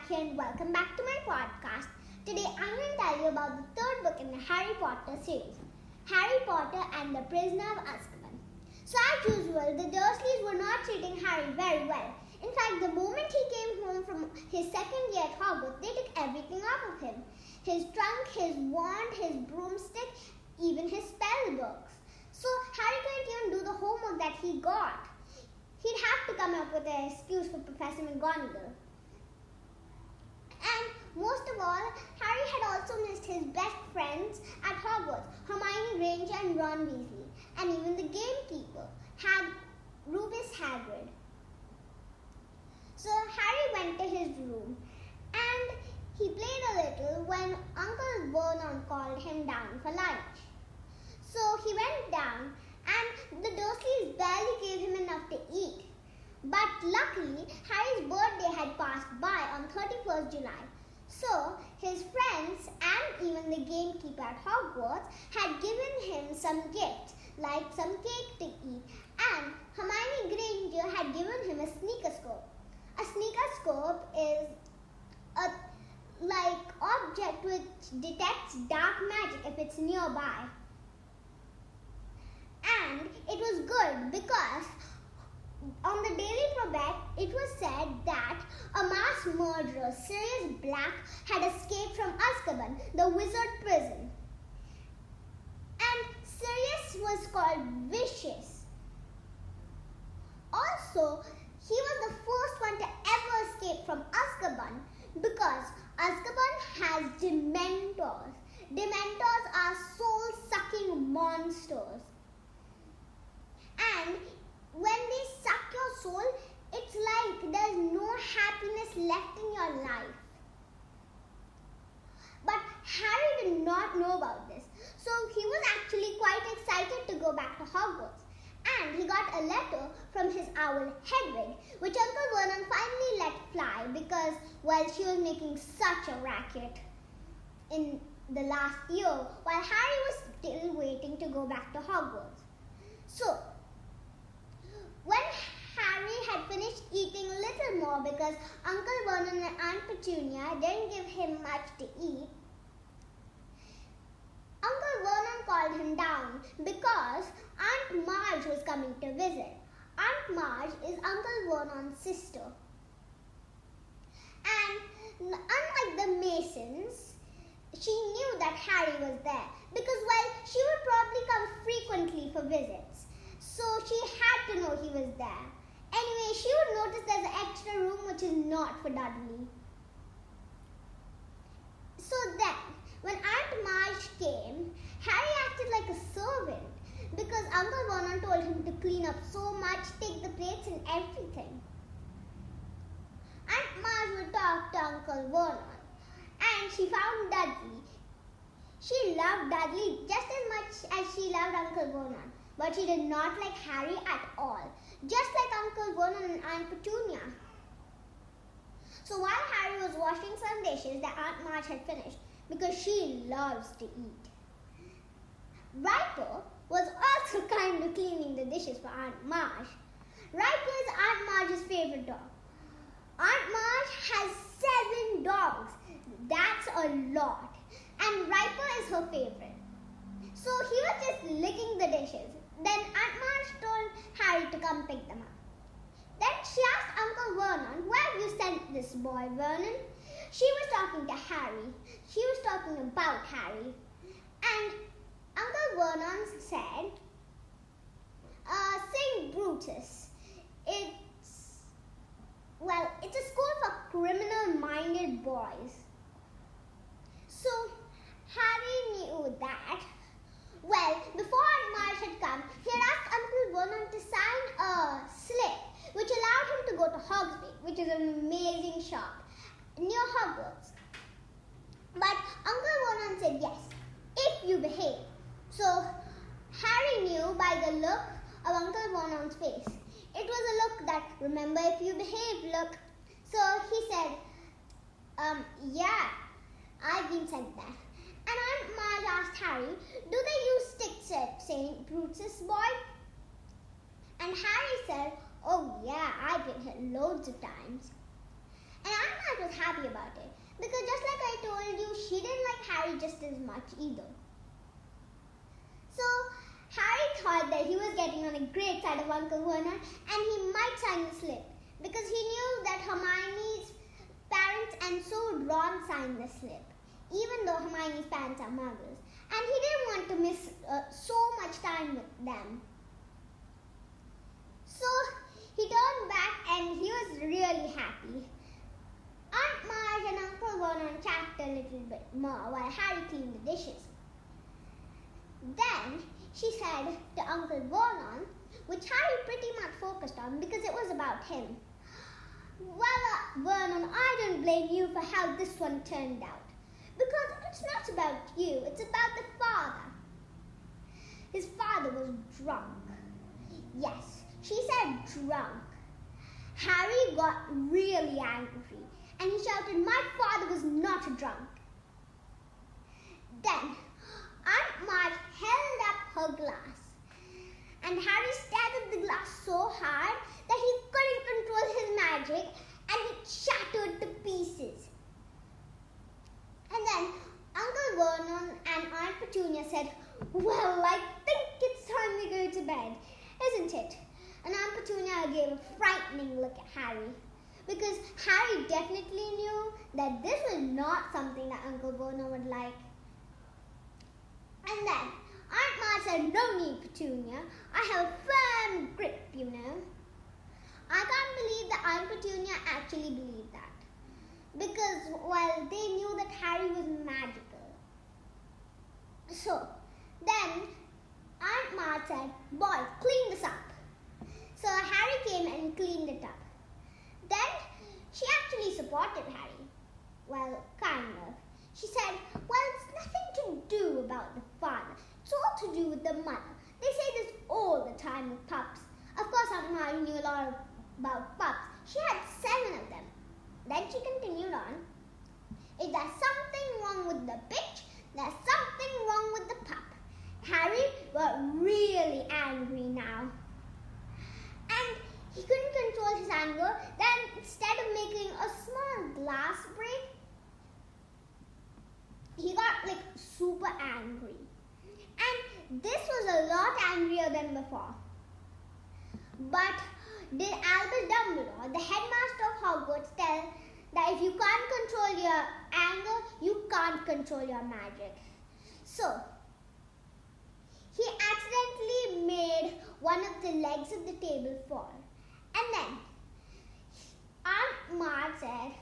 here and welcome back to my podcast. Today I'm going to tell you about the third book in the Harry Potter series, Harry Potter and the Prisoner of Azkaban. So as usual, the Dursleys were not treating Harry very well. In fact, the moment he came home from his second year at Hogwarts, they took everything off of him. His trunk, his wand, his broomstick, even his spell books. So Harry couldn't even do the homework that he got. He'd have to come up with an excuse for Professor McGonagall. And most of all, Harry had also missed his best friends at Hogwarts, Hermione Granger and Ron Weasley, and even the gamekeeper, Rufus Hagrid. So Harry went to his room and he played a little when Uncle Vernon called him down for lunch. So he went down and the Dursleys barely gave him enough to eat. But luckily, Harry's birthday had passed by on 31st July. So his friends and even the gamekeeper at Hogwarts had given him some gifts, like some cake to eat. And Hermione Granger had given him a sneakoscope. A sneakoscope is a object which detects dark magic if it's nearby. And it was good because on the Daily Probec, it was said that a mass murderer, Sirius Black, had escaped from Azkaban, the wizard prison. And Sirius was called Vicious. Also, he was the first one to ever escape from Azkaban because Azkaban has dementors. Dementors are soul-sucking monsters. And when they suck your soul, it's like there's no happiness left in your life. But Harry did not know about this. So he was actually quite excited to go back to Hogwarts. And he got a letter from his owl Hedwig, which Uncle Vernon finally let fly because, well, she was making such a racket in the last year while Harry was still waiting to go back to Hogwarts. So when Harry had finished eating a little more because Uncle Vernon and Aunt Petunia didn't give him much to eat, Uncle Vernon called him down because Aunt Marge was coming to visit. Aunt Marge is Uncle Vernon's sister. And unlike the Masons, she knew that Harry was there because, well, she would probably come frequently for visits. So she had to know he was there. Anyway, she would notice there's an extra room which is not for Dudley. So then, when Aunt Marge came, Harry acted like a servant because Uncle Vernon told him to clean up so much, take the plates and everything. Aunt Marge would talk to Uncle Vernon and she found Dudley. She loved Dudley just as much as she loved Uncle Vernon. But she did not like Harry at all, just like Uncle Vernon and Aunt Petunia. So while Harry was washing some dishes that Aunt Marge had finished, because she loves to eat, Riper was also kind of cleaning the dishes for Aunt Marge. Riper is Aunt Marge's favorite dog. Aunt Marge has 7 dogs. That's a lot. And Riper is her favorite. So he was just licking the dishes. Then Aunt Marge told Harry to come pick them up. Then she asked Uncle Vernon, "Where have you sent this boy, Vernon?" She was talking to Harry. She was talking about Harry. And Uncle Vernon said, St. Brutus. It's a school for criminal-minded boys. So Harry knew that. Well, before Aunt Marge had come, he had asked Uncle Vernon to sign a slip which allowed him to go to Hogsmeade, which is an amazing shop near Hogwarts. But Uncle Vernon said yes, if you behave. So Harry knew by the look of Uncle Vernon's face. It was a look that, remember if you behave, look. So he said, yeah, I've been sent there. And Aunt Marge asked Harry, do they use sticks at St. Brutus, boy? And Harry said, oh yeah, I've been here loads of times. And Aunt Marge was happy about it. Because just like I told you, she didn't like Harry just as much either. So Harry thought that he was getting on a great side of Uncle Vernon and he might sign the slip. Because he knew that Hermione's parents and so would Ron sign the slip. Even though Hermione's parents are muggles. And he didn't want to miss so much time with them. So he turned back and he was really happy. Aunt Marge and Uncle Vernon chatted a little bit more while Harry cleaned the dishes. Then she said to Uncle Vernon, which Harry pretty much focused on because it was about him. Well, Vernon, I don't blame you for how this one turned out. Because it's not about you, it's about the father. His father was drunk. Yes, she said drunk. Harry got really angry and he shouted, "My father was not drunk." Then Aunt Marge held up her glass and Harry stared at the glass so hard that he couldn't control his magic and it shattered to pieces. And then Uncle Vernon and Aunt Petunia said, "Well, I think it's time we go to bed, isn't it?" And Aunt Petunia gave a frightening look at Harry because Harry definitely knew that this was not something that Uncle Vernon would like. And then Aunt Marge said, "No need, Petunia. I have a firm grip, you know." I can't believe that Aunt Petunia actually believed that. Because, well, they knew that Harry was magical. So, then Aunt Marge said, "Boys, clean this up." So Harry came and cleaned it up. Then she actually supported Harry. Well, kind of. She said, "Well, it's nothing to do about the father. It's all to do with the mother. They say this all the time with pups." Of course, Aunt Marge knew a lot about pups. She had 7 of them. Then she continued on, "If there's something wrong with the bitch, there's something wrong with the pup." Harry got really angry now. And he couldn't control his anger. Then instead of making a small glass break, he got super angry. And this was a lot angrier than before. But did Albus Dumbledore, the headmaster of Hogwarts, tell that if you can't control your anger, you can't control your magic? So, he accidentally made one of the legs of the table fall. And then, Aunt Marge said,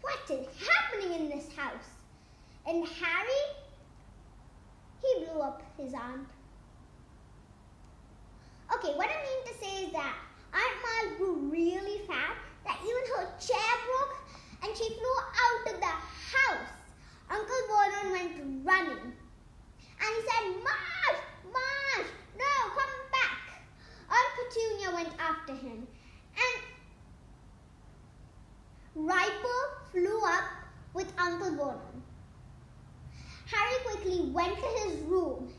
"What is happening in this house?" And Harry, he blew up his aunt. Okay, what I mean to say is that Aunt Marge grew really fat that even her chair broke and she flew out of the house. Uncle Vernon went running and he said, "Marge, Marge, no, come back." Aunt Petunia went after him and Riper flew up with Uncle Vernon. Harry quickly went to his room.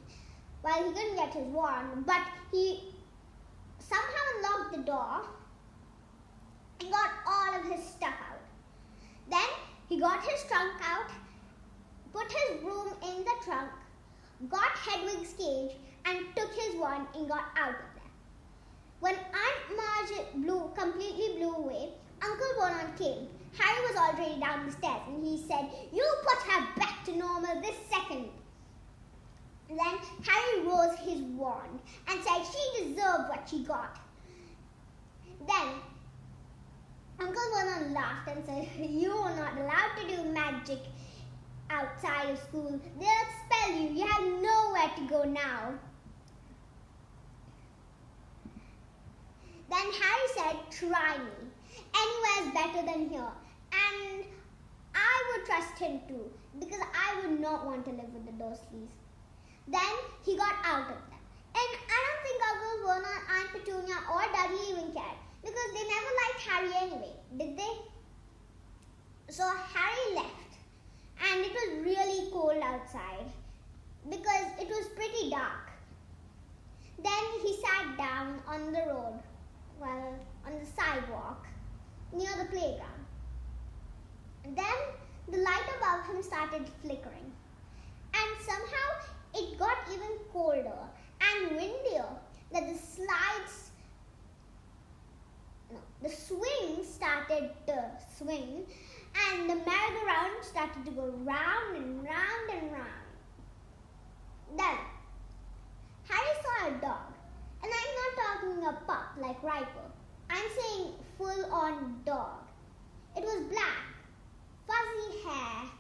Well, he couldn't get his wand, but he somehow unlocked the door and got all of his stuff out. Then he got his trunk out, put his broom in the trunk, got Hedwig's cage and took his wand and got out of there. When Aunt Marge completely blew away, Uncle Vernon came. Harry was already down the stairs and he said, "You put her back to normal this second." Then Harry rose his wand and said she deserved what she got. Then Uncle Vernon laughed and said, "You are not allowed to do magic outside of school. They'll expel you. You have nowhere to go now." Then Harry said, "Try me. Anywhere is better than here." And I would trust him too, because I would not want to live with the Dursleys. Then he got out of them. And I don't think Uncle Vernon, Aunt Petunia or Dudley even cared, because they never liked Harry anyway, did they? So Harry left. And it was really cold outside, because it was pretty dark. Then he sat down on the road, on the sidewalk, near the playground. Then the light above him started flickering, and somehow it got even colder and windier. That the swing started to swing, and the merry-go-round started to go round and round and round. Then Harry saw a dog, and I'm not talking a pup like Riper. I'm saying full-on dog. It was black, fuzzy hair,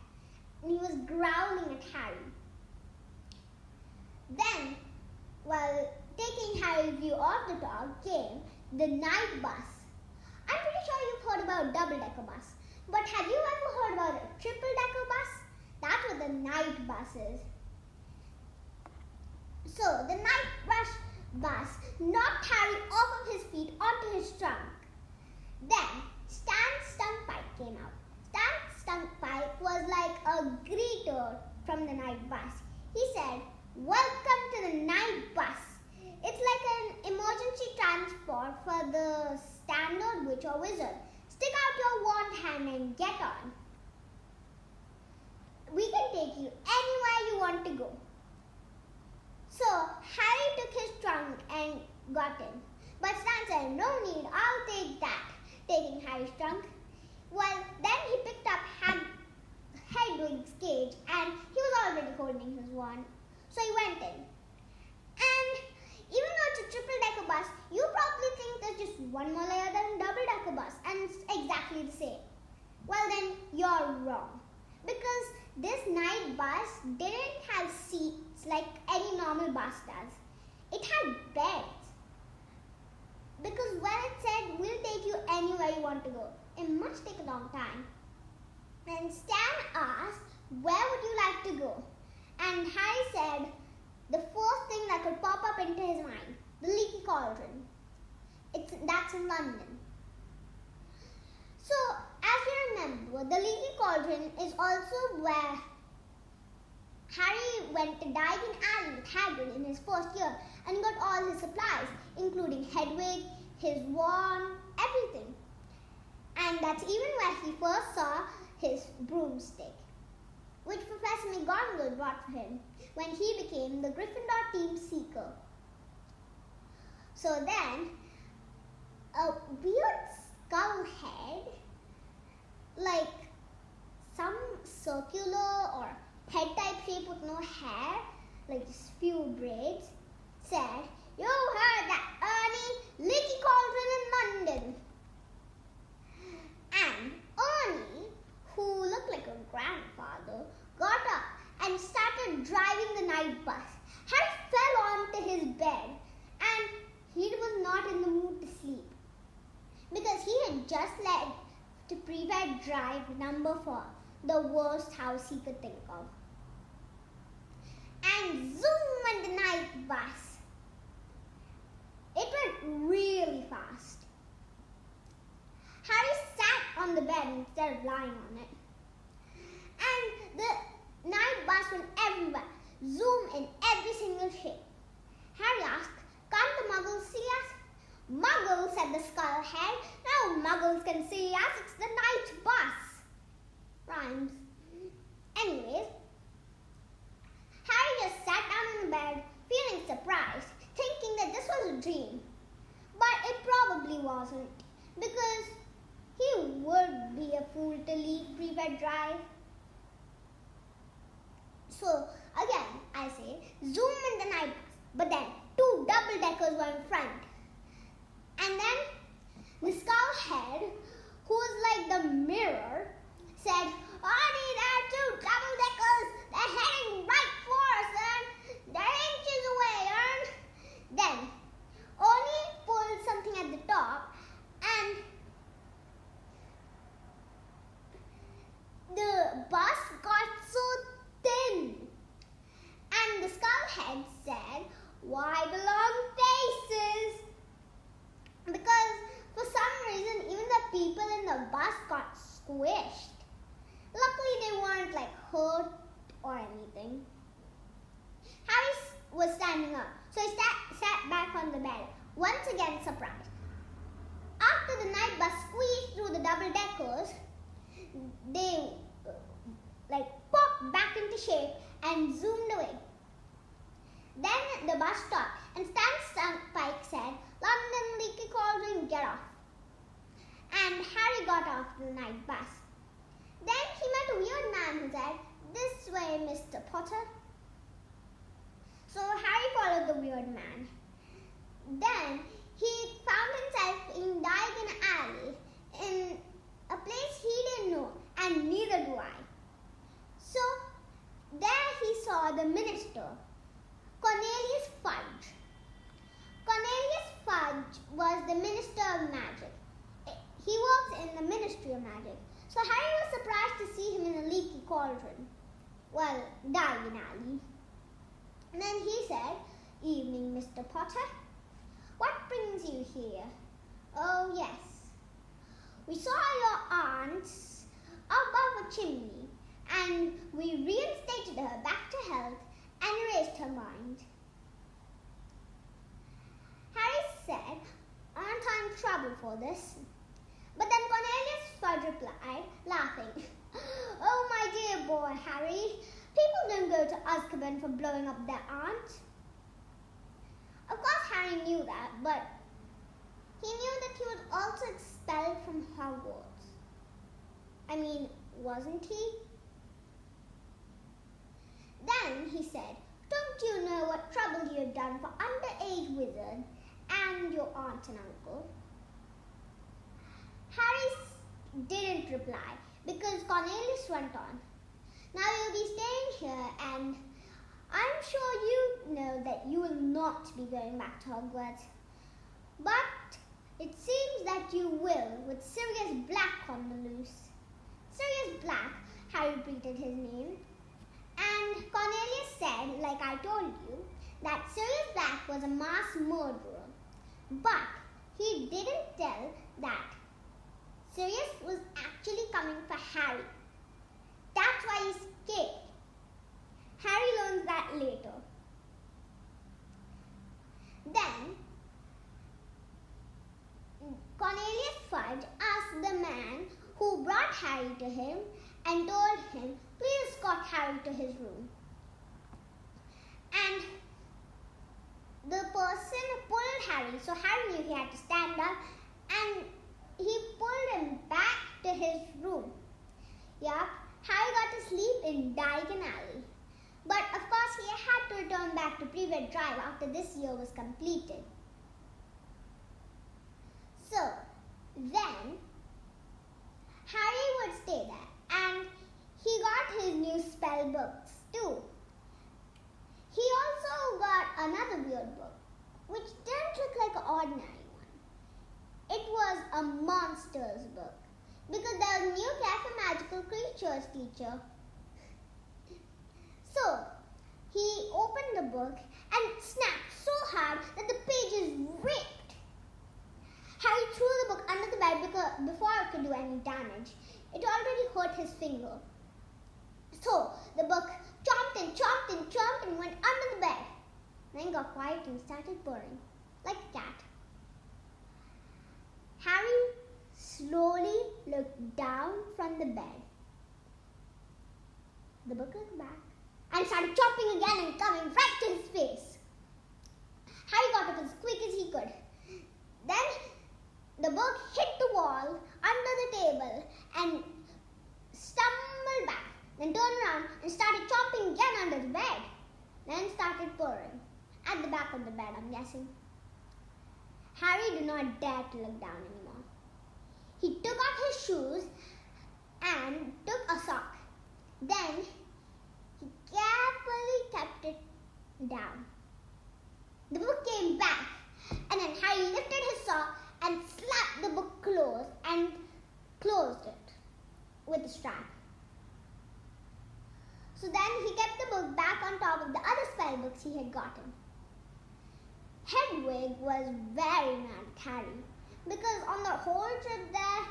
and he was growling at Harry. Then, while taking Harry's view of the dog, came the night bus. I'm pretty sure you've heard about double-decker bus, but have you ever heard about a triple-decker bus? That's what the night bus is. So, the night bus knocked Harry off of his feet onto his trunk. Then, Stan's Stunkpipe came out. Stan's Stunkpipe was like a greeter from the night bus. He said, "Welcome to the night bus. It's like an emergency transport for the standard witch or wizard. Stick out your wand hand and get on. We can take you anywhere you want to go." So Harry took his trunk and got in. But Stan said, "No need, I'll take that," taking Harry's trunk. Well, then he picked up Hedwig's cage, and he was already holding his wand. So he went in. And even though it's a triple-decker bus, you probably think there's just one more layer than a double-decker bus, and it's exactly the same. Well then, you're wrong. Because this night bus didn't have seats like any normal bus does. It had beds. Because when it said, "We'll take you anywhere you want to go," it must take a long time. And Stan asked, "Where would you like to go?" And Harry said the first thing that could pop up into his mind, the Leaky Cauldron. That's in London. So, as you remember, the Leaky Cauldron is also where Harry went to Diagon Alley with Hagrid in his first year and got all his supplies, including Hedwig, his wand, everything. And that's even where he first saw his broomstick, which Professor McGonagall brought for him when he became the Gryffindor team seeker. So then, a weird skull head, like some circular or head-type shape with no hair, like just few braids, said, "You heard that, Ernie? Leaky Cauldron in London." And Ernie, who looked like a grandfather, got up and started driving the night bus. Harry fell onto his bed, and he was not in the mood to sleep because he had just led to Prefect Drive number 4, the worst house he could think of. And zoom went the night bus. It went really fast. Harry sat on the bed instead of lying on it. And the night bus went everywhere, zoom in every single shape. Harry asked, "Can't the Muggles see us?" "Muggles," said the skull head. "No Muggles can see us. It's the night bus." Rhymes. Anyways, Harry just sat down on the bed, feeling surprised, thinking that this was a dream. But it probably wasn't, because he would be a fool to leave Prefect Drive. So, again, I say, zoom in the night bus, but then 2 double-deckers were in front. And then the skull head, who was like the mirror, said, "Ernie, there are 2 double-deckers. They're heading right for us, and they're inches away, and..." Then Ernie pulled something at the top, and the bus got so thin. And the skull head said, "Why the long faces?" Because for some reason, even the people in the bus got squished. Luckily, they weren't like hurt or anything. Harry was standing up, so he sat back on the bed, once again surprised. After the night bus squeezed through the double-deckers, they popped back into shape and zoomed away. Then the bus stopped and Stan Spike said, "London Leaky Cauldron, get off." And Harry got off the night bus. Then he met a weird man who said, "This way, Mr. Potter." So Harry followed the weird man. Then he found himself in Diagon Alley, in a place he didn't know, and neither do I. So there he saw the minister, Cornelius Fudge. Cornelius Fudge was the minister of magic. He works in the Ministry of Magic. So Harry was surprised to see him in a leaky cauldron. Well, Diagon Alley. And then he said, "Evening, Mr. Potter. What brings you here?" "Oh, yes. We saw your aunt above a chimney, and we reinstated her back to health and erased her mind." Harry said, "Aren't I in trouble for this?" But then Cornelius Fudge replied, laughing, "Oh, my dear boy, Harry, people don't go to Azkaban for blowing up their aunt." Of course, Harry knew that, but he knew that he was also expelled from Hogwarts. I mean, wasn't he? Then he said, "Don't you know what trouble you have done for underage wizard and your aunt and uncle?" Harry didn't reply because Cornelius went on, "Now you'll be staying here, and I'm sure you know that you will not be going back to Hogwarts. But it seems that you will, with Sirius Black on the loose." Sirius Black, Harry repeated his name. And Cornelius said, like I told you, that Sirius Black was a mass murderer. But he didn't tell that Sirius was actually coming for Harry. That's why he escaped. Harry learns that later. Then Cornelius Fudge asked the man who brought Harry to him and told him, "Please escort Harry to his room." And the person pulled Harry, so Harry knew he had to stand up, and he pulled him back to his room. Yup, Harry got to sleep in Diagon Alley. But of course he had to return back to Private Drive after this year was completed. So then Harry would stay there, and he got his new spell books too. He also got another weird book, which didn't look like an ordinary one. It was a monsters book, because there was new care for magical creatures teacher. So he opened the book and snapped so hard that the pages ripped. Harry threw the book under the bed before it could do any damage. It already hurt his finger. So the book chomped and chomped and chomped and went under the bed. Then got quiet and started purring like a cat. Harry slowly looked down from the bed. The book looked back and started chomping again and coming right to his face. Harry got up as quick as he could. Then the book hit the wall under the table and stumbled back. Then turned around and started chomping again under the bed. Then started purring. At the back of the bed, I'm guessing. Harry did not dare to look down anymore. He took off his shoes and took a sock. Then he carefully kept it down. The book came back, and then Harry lifted his sock and slapped the book closed and closed it with a strap. So then he kept the book back on top of the other spell books he had gotten. Hedwig was very mad at Harry because on the whole trip there,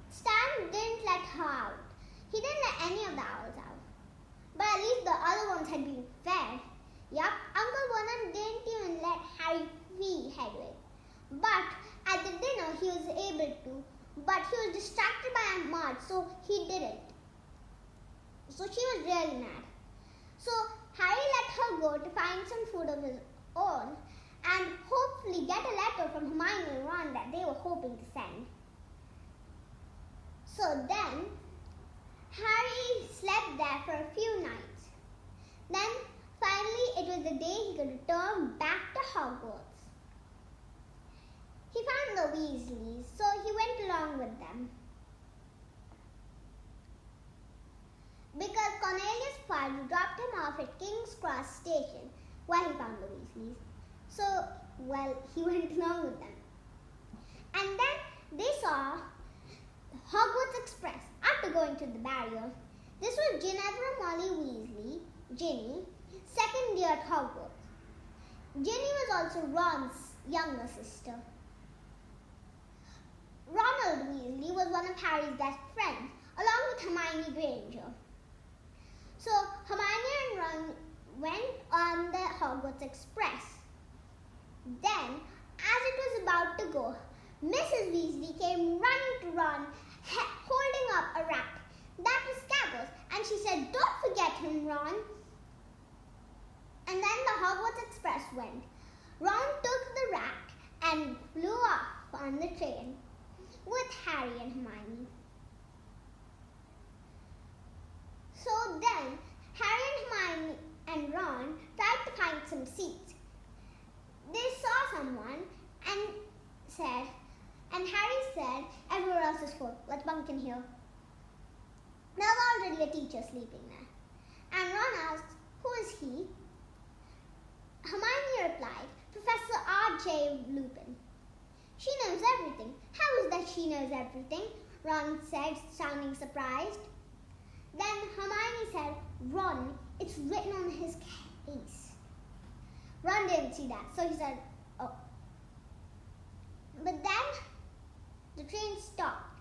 Stan didn't let her out. He didn't let any of the owls out. But at least the other ones had been fed. Yup, Uncle Vernon didn't even let Harry feed Hedwig. But at the dinner he was able to, but he was distracted by Aunt Marge, so he didn't. So she was really mad. So Harry let her go to find some food of his own and hopefully get a letter from Hermione and Ron that they were hoping to send. So then, Harry slept there for a few nights. Then, finally, it was the day he could return back to Hogwarts. He found the Weasleys, so he went along with them. Because Cornelius Fudge dropped him off at King's Cross Station, where he found the Weasleys. So, he went along with them. And then they saw the Hogwarts Express after going to the barrier. This was Ginevra Molly Weasley, Ginny, second year at Hogwarts. Ginny was also Ron's younger sister. Ronald Weasley was one of Harry's best friends, along with Hermione Granger. So Hermione and Ron went on the Hogwarts Express. Then, as it was about to go, Mrs. Weasley came running to Ron, holding up a rat. That was Scabbers, and she said, "Don't forget him, Ron." And then the Hogwarts Express went. Ron took the rat and flew off on the train with Harry and Hermione. So then, Harry and Hermione and Ron tried to find some seats. They saw someone and Harry said, "Everywhere else is full. Let's bunk in here." There was already a teacher sleeping there. And Ron asked, "Who is he?" Hermione replied, "Professor R.J. Lupin." "She knows everything." "How is that she knows everything?" Ron said, sounding surprised. Then Hermione said, "Ron, it's written on his case." Ron didn't see that, so he said, "Oh." But then the train stopped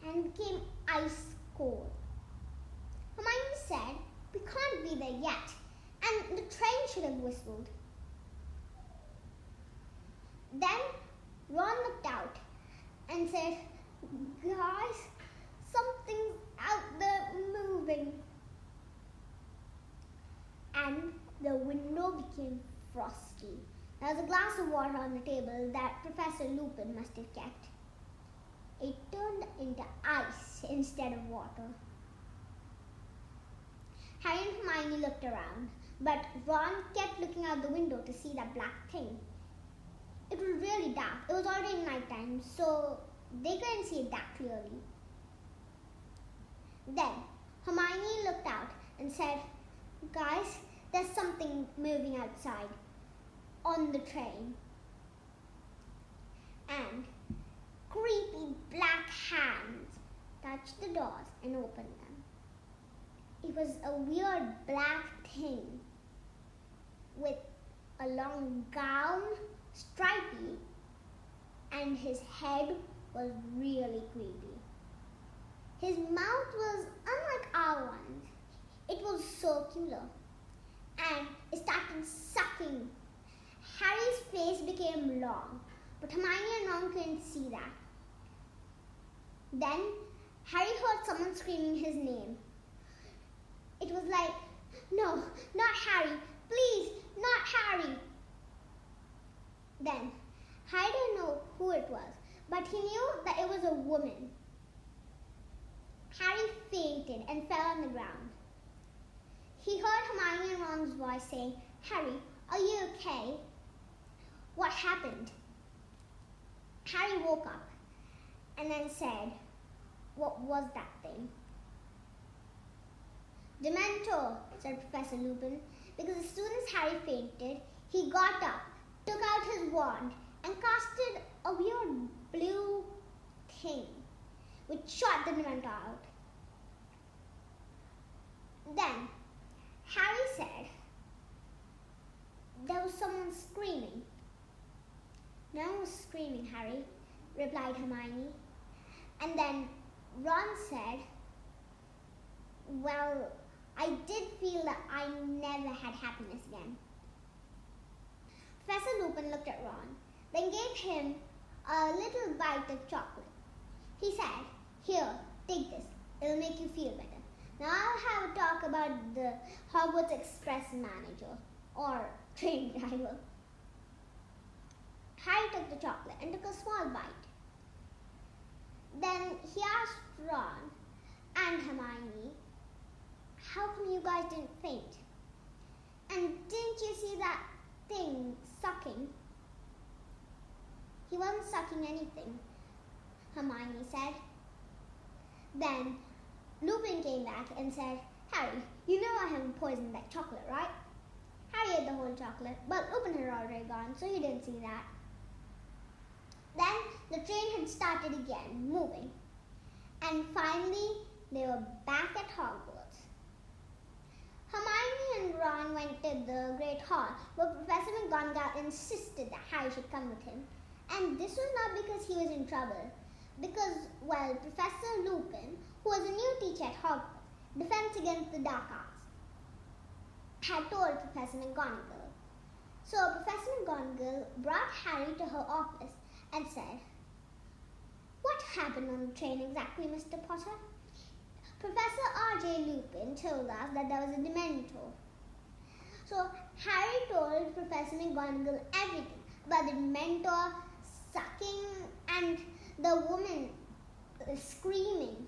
and became ice cold. Hermione said, "We can't be there yet, and the train should have whistled." Then Ron looked out and said, "Guys, something's out there moving." And the window became frosty. There was a glass of water on the table that Professor Lupin must have kept. It turned into ice instead of water. Harry and Hermione looked around, but Ron kept looking out the window to see that black thing. It was really dark. It was already nighttime, so they couldn't see it that clearly. Then Hermione looked out and said, "Guys, there's something moving outside on the train." And creepy black hands touched the doors and opened them. It was a weird black thing with a long gown, stripy, and his head was really creepy. His mouth was unlike our ones. It was circular, and it started sucking. Harry's face became long, but Hermione and Ron couldn't see that. Then Harry heard someone screaming his name. It was like, "No, not Harry, please, not Harry." Then Harry didn't know who it was, but he knew that it was a woman. Harry fainted and fell on the ground. He heard Hermione and Ron's voice saying, "Harry, are you okay? What happened?" Harry woke up and then said, "What was that thing?" "Dementor," said Professor Lupin, because as soon as Harry fainted, he got up, took out his wand, and casted a weird blue thing, which shot the Dementor out. Then Harry said, "There was someone screaming." "No one was screaming, Harry," replied Hermione. And then Ron said, "Well, I did feel that I never had happiness again." Professor Lupin looked at Ron, then gave him a little bite of chocolate. He said, "Here, take this. It'll make you feel better." Now I'll have a talk about the Hogwarts Express manager or train driver. Harry took the chocolate and took a small bite. Then he asked Ron and Hermione, how come you guys didn't faint? And didn't you see that thing sucking? He wasn't sucking anything, Hermione said. Then Lupin came back and said, Harry, you know I haven't poisoned that chocolate, right? Harry ate the whole chocolate, but Lupin had already gone, so he didn't see that. Then the train had started again, moving. And finally, they were back at Hogwarts. Hermione and Ron went to the Great Hall, but Professor McGonagall insisted that Harry should come with him. And this was not because he was in trouble, because, well, Professor Lupin, who was a new teacher at Hogwarts, Defense Against the Dark Arts, had told Professor McGonagall. So Professor McGonagall brought Harry to her office and said, what happened on the train exactly, Mr. Potter? Professor R.J. Lupin told us that there was a dementor. So Harry told Professor McGonagall everything about the dementor sucking and the woman screaming.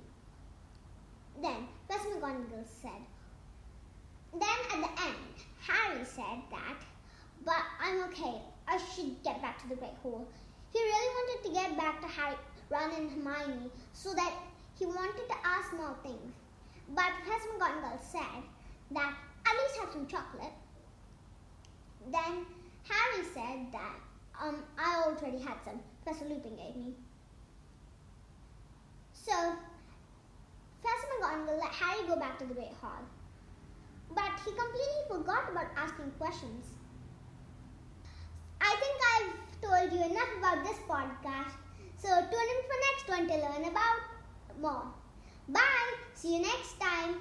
Then Professor McGonagall said, then at the end, Harry said that, but I'm okay, I should get back to the Great Hall. He really wanted to get back to Harry, Ron and Hermione so that he wanted to ask more things. But Professor McGonagall said that at least have some chocolate. Then Harry said that I already had some. Professor Lupin gave me. So Professor McGonagall let Harry go back to the Great Hall. But he completely forgot about asking questions. I think I've told you enough about this podcast. So tune in for next one to learn about more. Bye. See you next time.